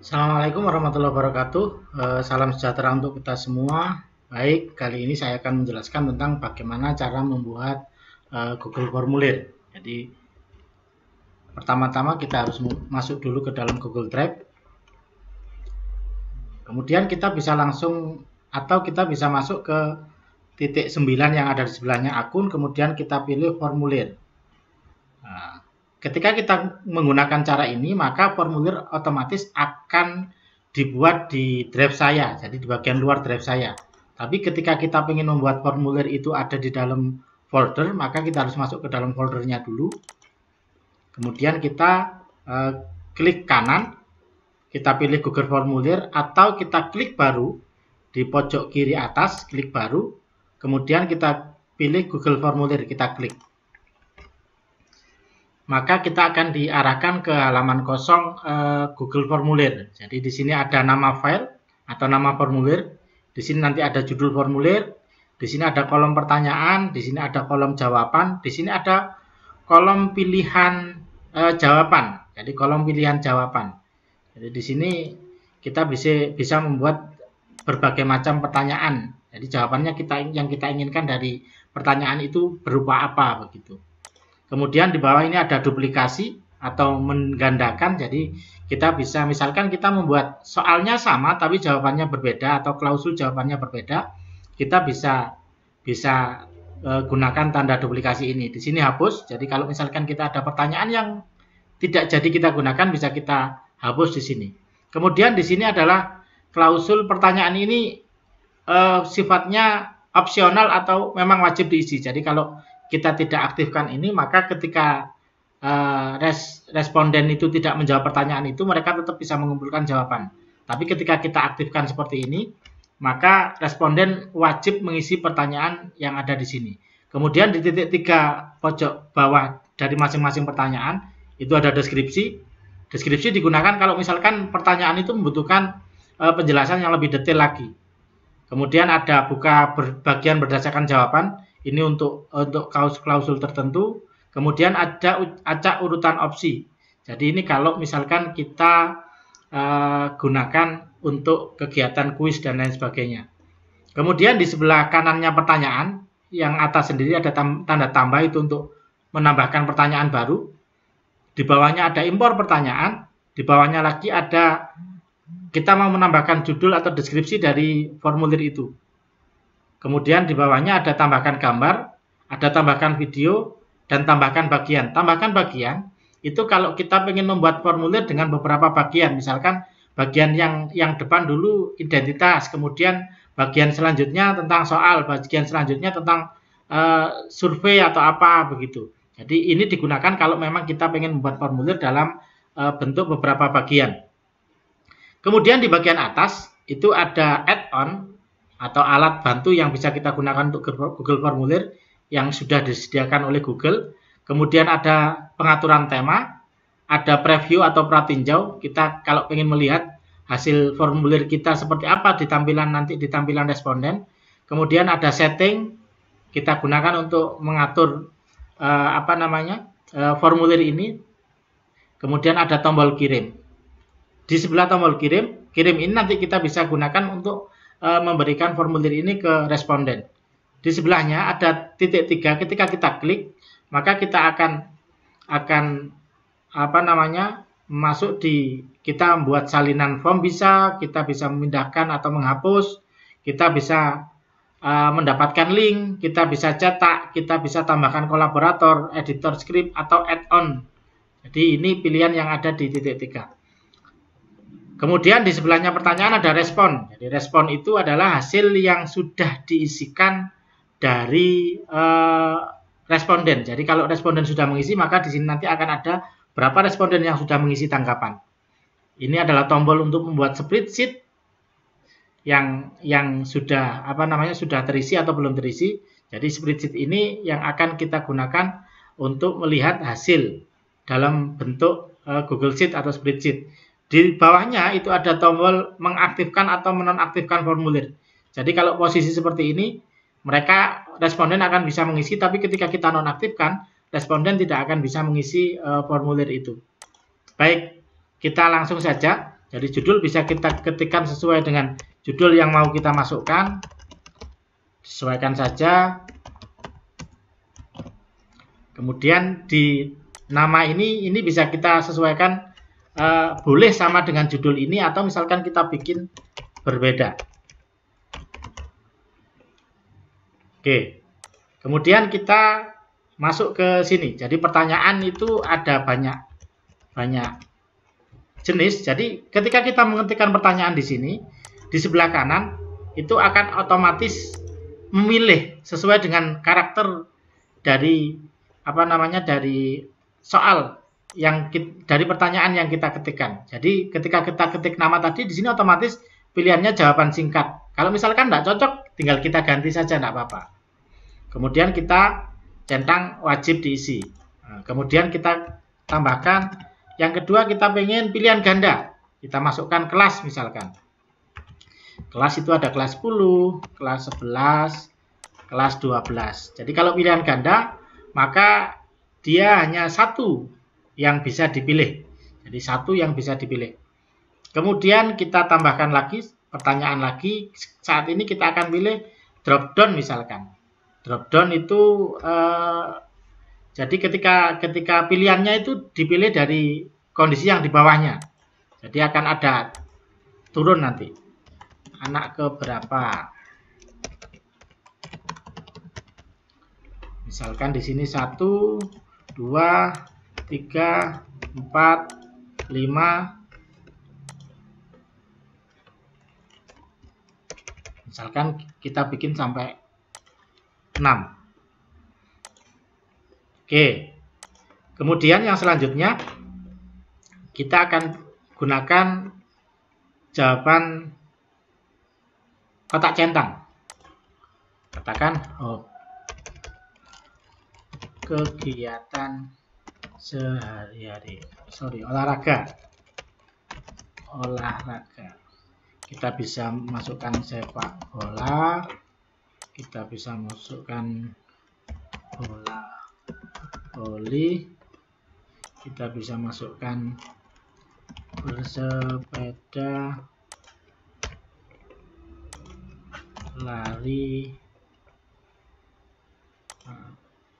Assalamualaikum warahmatullahi wabarakatuh. Salam sejahtera untuk kita semua. Baik, kali ini saya akan menjelaskan tentang bagaimana cara membuat Google Formulir. Jadi, pertama-tama kita harus masuk dulu ke dalam Google Drive. Kemudian kita bisa langsung atau kita bisa masuk ke titik 9 yang ada di sebelahnya akun, kemudian kita pilih formulir. Nah, ketika kita menggunakan cara ini, maka formulir otomatis akan dibuat di drive saya, jadi di bagian luar drive saya. Tapi ketika kita ingin membuat formulir itu ada di dalam folder, maka kita harus masuk ke dalam foldernya dulu. Kemudian kita klik kanan, kita pilih Google Formulir, atau kita klik baru di pojok kiri atas, klik baru, kemudian kita pilih Google Formulir, kita klik. Maka kita akan diarahkan ke halaman kosong Google Formulir. Jadi di sini ada nama file atau nama formulir. Di sini nanti ada judul formulir. Di sini ada kolom pertanyaan. Di sini ada kolom jawaban. Di sini ada kolom pilihan jawaban. Jadi kolom pilihan jawaban. Jadi di sini kita bisa membuat berbagai macam pertanyaan. Jadi jawabannya yang kita inginkan dari pertanyaan itu berupa apa begitu. Kemudian di bawah ini ada duplikasi atau menggandakan. Jadi kita bisa, misalkan kita membuat soalnya sama tapi jawabannya berbeda atau klausul jawabannya berbeda, kita bisa gunakan tanda duplikasi ini. Di sini hapus. Jadi kalau misalkan kita ada pertanyaan yang tidak jadi kita gunakan, bisa kita hapus di sini. Kemudian di sini adalah klausul pertanyaan ini sifatnya opsional atau memang wajib diisi. Jadi kalau kita tidak aktifkan ini, maka ketika responden itu tidak menjawab pertanyaan itu, mereka tetap bisa mengumpulkan jawaban. Tapi ketika kita aktifkan seperti ini, maka responden wajib mengisi pertanyaan yang ada di sini. Kemudian di titik 3 pojok bawah dari masing-masing pertanyaan, itu ada deskripsi. Deskripsi digunakan kalau misalkan pertanyaan itu membutuhkan penjelasan yang lebih detail lagi. Kemudian ada buka bagian berdasarkan jawaban. Ini untuk klausul tertentu. Kemudian ada acak urutan opsi. Jadi ini kalau misalkan kita gunakan untuk kegiatan kuis dan lain sebagainya. Kemudian di sebelah kanannya pertanyaan, yang atas sendiri ada tanda tambah, itu untuk menambahkan pertanyaan baru. Di bawahnya ada impor pertanyaan. Di bawahnya lagi ada kita mau menambahkan judul atau deskripsi dari formulir itu. Kemudian di bawahnya ada tambahkan gambar, ada tambahkan video, dan tambahkan bagian. Tambahkan bagian itu kalau kita ingin membuat formulir dengan beberapa bagian. Misalkan bagian yang depan dulu identitas, kemudian bagian selanjutnya tentang soal, bagian selanjutnya tentang survei atau apa begitu. Jadi ini digunakan kalau memang kita ingin membuat formulir dalam bentuk beberapa bagian. Kemudian di bagian atas itu ada add-on atau alat bantu yang bisa kita gunakan untuk Google Formulir yang sudah disediakan oleh Google. Kemudian ada pengaturan tema, ada preview atau pratinjau. Kita kalau ingin melihat hasil formulir kita seperti apa di tampilan nanti di tampilan responden. Kemudian ada setting, kita gunakan untuk mengatur formulir ini. Kemudian ada tombol kirim. Di sebelah tombol kirim ini nanti kita bisa gunakan untuk memberikan formulir ini ke responden. Di sebelahnya ada titik 3. Ketika kita klik, maka kita akan masuk kita membuat salinan form, kita bisa memindahkan atau menghapus, kita bisa mendapatkan link, kita bisa cetak, kita bisa tambahkan kolaborator, editor script atau add-on. Jadi ini pilihan yang ada di titik 3. Kemudian di sebelahnya pertanyaan ada respon. Jadi respon itu adalah hasil yang sudah diisikan dari responden. Jadi kalau responden sudah mengisi, maka di sini nanti akan ada berapa responden yang sudah mengisi tanggapan. Ini adalah tombol untuk membuat spreadsheet yang sudah sudah terisi atau belum terisi. Jadi spreadsheet ini yang akan kita gunakan untuk melihat hasil dalam bentuk Google Sheet atau spreadsheet. Di bawahnya itu ada tombol mengaktifkan atau menonaktifkan formulir. Jadi kalau posisi seperti ini, responden akan bisa mengisi, tapi ketika kita nonaktifkan, responden tidak akan bisa mengisi formulir itu. Baik, kita langsung saja. Jadi judul bisa kita ketikkan sesuai dengan judul yang mau kita masukkan. Sesuaikan saja. Kemudian di nama ini bisa kita sesuaikan, boleh sama dengan judul ini atau misalkan kita bikin berbeda. Oke. Kemudian kita masuk ke sini. Jadi pertanyaan itu ada banyak jenis. Jadi ketika kita mengetikkan pertanyaan di sini, di sebelah kanan itu akan otomatis memilih sesuai dengan karakter dari dari soal dari pertanyaan yang kita ketikkan. Jadi ketika kita ketik nama tadi di sini otomatis pilihannya jawaban singkat. Kalau misalkan tidak cocok, tinggal kita ganti saja, tidak apa-apa. Kemudian kita centang wajib diisi. Nah, kemudian kita tambahkan yang kedua, kita pengen pilihan ganda. Kita masukkan kelas misalkan. Kelas itu ada kelas 10, kelas 11, kelas 12. Jadi kalau pilihan ganda, maka dia hanya satu yang bisa dipilih. Jadi satu yang bisa dipilih. Kemudian kita tambahkan lagi pertanyaan lagi. Saat ini kita akan pilih drop down misalkan. Drop down itu jadi ketika pilihannya itu dipilih dari kondisi yang di bawahnya. Jadi akan ada turun nanti. Anak ke berapa? Misalkan di sini 1, 2, 3, 4, 5. Misalkan kita bikin sampai 6. Oke. Kemudian yang selanjutnya kita akan gunakan jawaban kotak centang. Katakan kegiatan sehari-hari. Olahraga. Kita bisa masukkan sepak bola. Kita bisa masukkan bola voli. Kita bisa masukkan bersepeda, lari.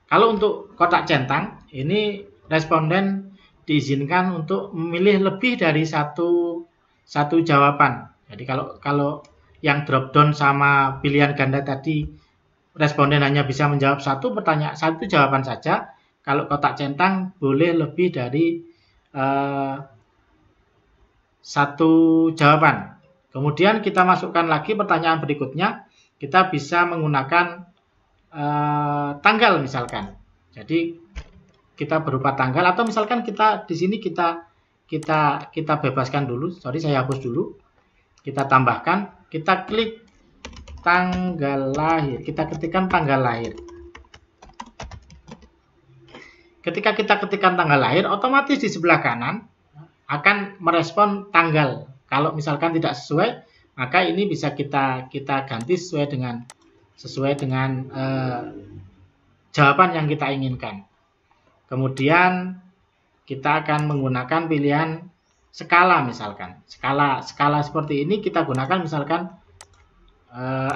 Kalau untuk kotak centang, ini responden diizinkan untuk memilih lebih dari satu jawaban. Jadi kalau yang drop down sama pilihan ganda tadi, responden hanya bisa menjawab satu jawaban saja. Kalau kotak centang boleh lebih dari satu jawaban. Kemudian kita masukkan lagi pertanyaan berikutnya. Kita bisa menggunakan tanggal misalkan. Jadi kita berupa tanggal atau misalkan kita di sini kita bebaskan dulu. Sorry, saya hapus dulu. Kita tambahkan, kita klik tanggal lahir. Kita ketikkan tanggal lahir. Ketika kita ketikkan tanggal lahir, otomatis di sebelah kanan akan merespon tanggal. Kalau misalkan tidak sesuai, maka ini bisa kita ganti sesuai dengan jawaban yang kita inginkan. Kemudian kita akan menggunakan pilihan skala misalkan. Skala seperti ini kita gunakan misalkan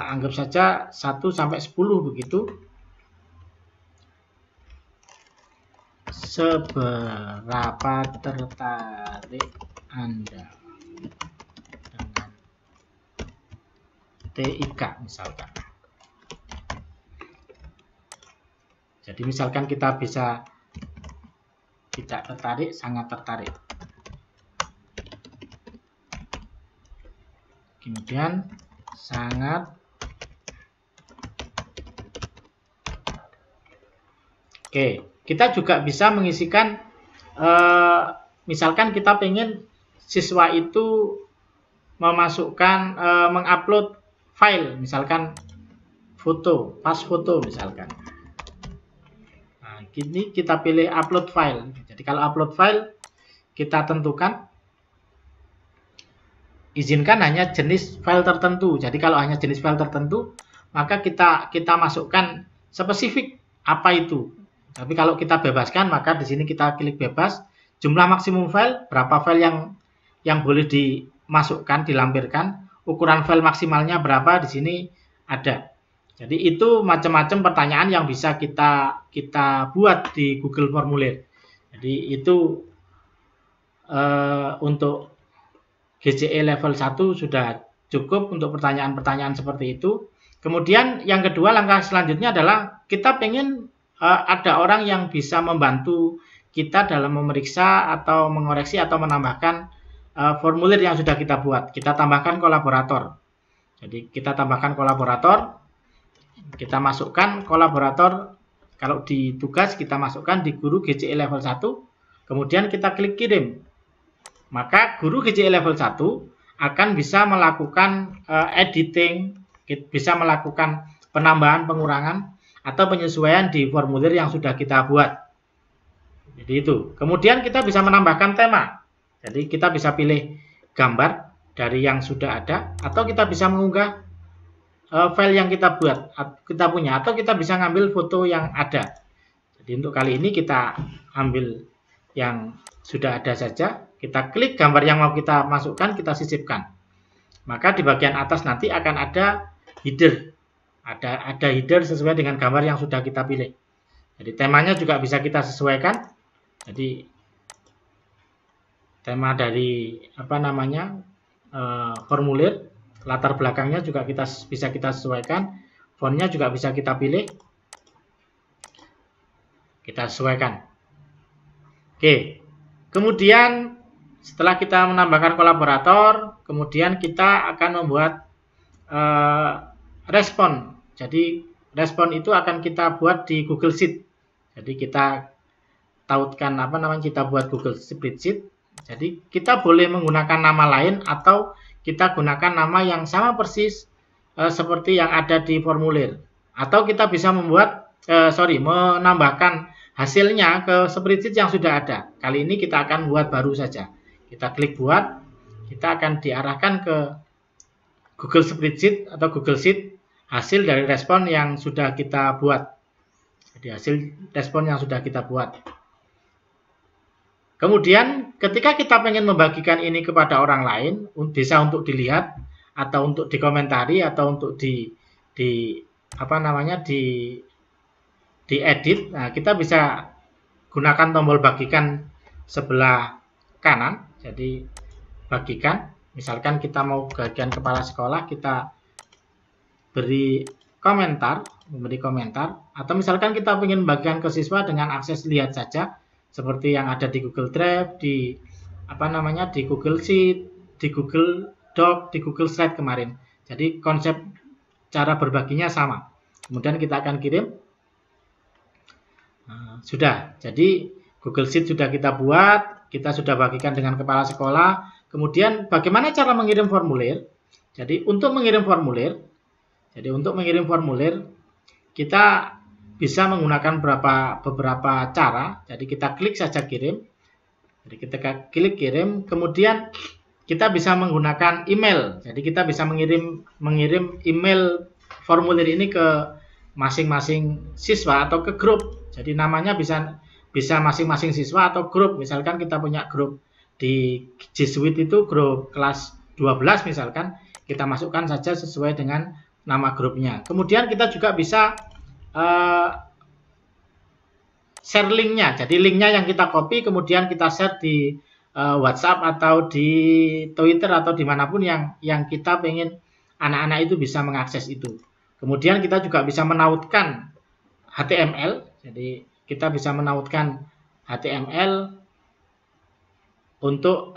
anggap saja 1 sampai 10 begitu. Seberapa tertarik Anda dengan TIK misalkan. Jadi misalkan kita bisa tidak tertarik, sangat tertarik. Kemudian sangat. Oke, kita juga bisa mengisikan misalkan kita pengen siswa itu memasukkan mengupload file, misalkan foto, pas foto misalkan. Nah, ini kita pilih upload file. Jadi kalau upload file kita tentukan izinkan hanya jenis file tertentu. Jadi kalau hanya jenis file tertentu, maka kita masukkan spesifik apa itu. Tapi kalau kita bebaskan, maka di sini kita klik bebas. Jumlah maksimum file, berapa file yang boleh dimasukkan, dilampirkan, ukuran file maksimalnya berapa di sini ada. Jadi itu macam-macam pertanyaan yang bisa kita buat di Google Formulir. Jadi itu untuk GCE level 1 sudah cukup untuk pertanyaan-pertanyaan seperti itu. Kemudian yang kedua, langkah selanjutnya adalah kita pengen ada orang yang bisa membantu kita dalam memeriksa atau mengoreksi atau menambahkan formulir yang sudah kita buat. Kita tambahkan kolaborator. Jadi kita tambahkan kolaborator. Kita masukkan kolaborator, kalau di tugas kita masukkan di guru GCE level 1, kemudian kita klik kirim. Maka guru GCE level 1 akan bisa melakukan editing, bisa melakukan penambahan, pengurangan, atau penyesuaian di formulir yang sudah kita buat. Jadi itu. Kemudian kita bisa menambahkan tema. Jadi kita bisa pilih gambar dari yang sudah ada, atau kita bisa mengunggah file yang kita buat, kita punya, atau kita bisa ngambil foto yang ada. Jadi untuk kali ini kita ambil yang sudah ada saja, kita klik gambar yang mau kita masukkan, kita sisipkan. Maka di bagian atas nanti akan ada header, ada header sesuai dengan gambar yang sudah kita pilih. Jadi temanya juga bisa kita sesuaikan. Jadi tema dari formulir, latar belakangnya juga bisa kita sesuaikan, fontnya juga bisa kita pilih, kita sesuaikan. Oke, kemudian setelah kita menambahkan kolaborator, kemudian kita akan membuat respon. Jadi respon itu akan kita buat di Google Sheet. Jadi kita tautkan kita buat Google Spreadsheet. Jadi kita boleh menggunakan nama lain atau kita gunakan nama yang sama persis seperti yang ada di formulir. Atau kita bisa menambahkan hasilnya ke spreadsheet yang sudah ada. Kali ini kita akan buat baru saja. Kita klik buat, kita akan diarahkan ke Google Spreadsheet atau Google Sheet, hasil dari respon yang sudah kita buat. Jadi hasil respon yang sudah kita buat. Kemudian ketika kita ingin membagikan ini kepada orang lain, bisa untuk dilihat atau untuk dikomentari atau untuk diedit. Nah, kita bisa gunakan tombol bagikan sebelah kanan. Jadi bagikan, misalkan kita mau bagian kepala sekolah, kita memberi komentar, atau misalkan kita ingin bagikan ke siswa dengan akses lihat saja, seperti yang ada di Google Drive, di Google Sheet, di Google Doc, di Google Slide kemarin. Jadi konsep cara berbaginya sama. Kemudian kita akan kirim. Nah, sudah. Jadi Google Sheet sudah kita buat, kita sudah bagikan dengan kepala sekolah. Kemudian bagaimana cara mengirim formulir? Jadi untuk mengirim formulir, kita bisa menggunakan beberapa cara. Jadi kita klik saja kirim. Jadi kita klik kirim, kemudian kita bisa menggunakan email. Jadi kita bisa mengirim email formulir ini ke masing-masing siswa atau ke grup. Jadi namanya bisa masing-masing siswa atau grup. Misalkan kita punya grup di G Suite itu grup kelas 12 misalkan, kita masukkan saja sesuai dengan nama grupnya. Kemudian kita juga bisa share linknya. Jadi linknya yang kita copy kemudian kita share di WhatsApp atau di Twitter atau dimanapun yang kita pengen anak-anak itu bisa mengakses itu. Kemudian kita juga bisa menautkan HTML. Jadi kita bisa menautkan HTML untuk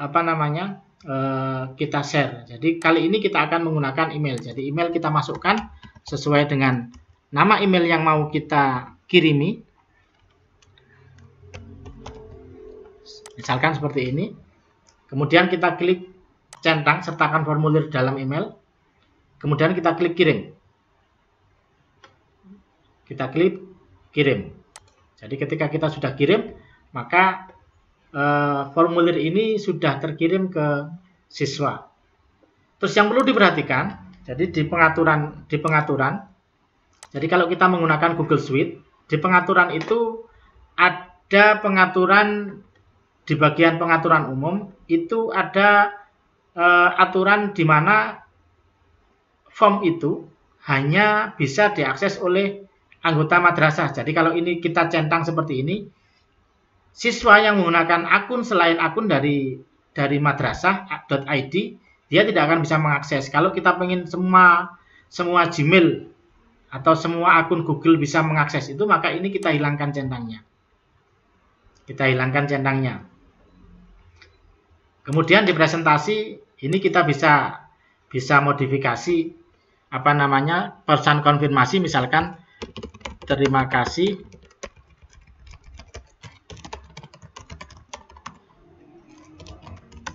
kita share. Jadi kali ini kita akan menggunakan email. Jadi email kita masukkan sesuai dengan nama email yang mau kita kirimi. Misalkan seperti ini. Kemudian kita klik centang, sertakan formulir dalam email. Kemudian kita klik kirim. Kita klik kirim. Jadi ketika kita sudah kirim, maka formulir ini sudah terkirim ke siswa. Terus yang perlu diperhatikan, jadi di pengaturan, jadi kalau kita menggunakan Google Suite, di pengaturan itu ada pengaturan di bagian pengaturan umum itu ada aturan di mana form itu hanya bisa diakses oleh anggota madrasah. Jadi kalau ini kita centang seperti ini, siswa yang menggunakan akun selain akun dari madrasah.id, dia tidak akan bisa mengakses. Kalau kita pengen semua Gmail atau semua akun Google bisa mengakses itu, maka ini kita hilangkan centangnya. Kemudian di presentasi ini kita bisa modifikasi pesan konfirmasi, misalkan terima kasih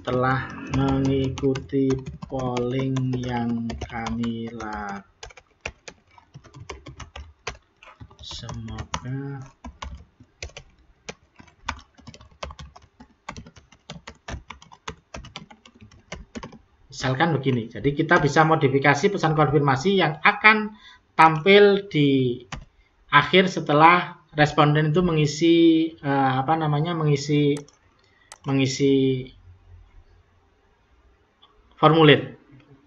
telah mengikuti polling yang kami lakukan. Semoga misalkan begini. Jadi kita bisa modifikasi pesan konfirmasi yang akan tampil di akhir setelah responden itu mengisi mengisi formulir.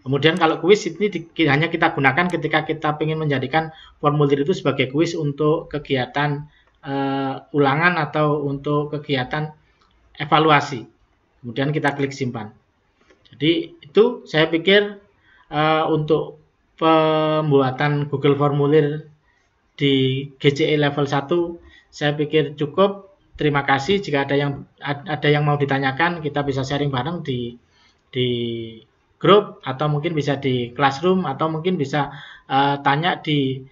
Kemudian kalau kuis ini hanya kita gunakan ketika kita ingin menjadikan formulir itu sebagai kuis untuk kegiatan ulangan atau untuk kegiatan evaluasi. Kemudian kita klik simpan. Jadi itu saya pikir untuk pembuatan Google Formulir di GCE level 1 saya pikir cukup. Terima kasih. Jika ada yang mau ditanyakan, kita bisa sharing bareng di grup, atau mungkin bisa di Classroom, atau mungkin bisa tanya di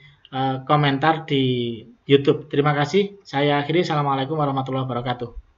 komentar di YouTube. Terima kasih. Saya akhiri. Assalamualaikum warahmatullahi wabarakatuh.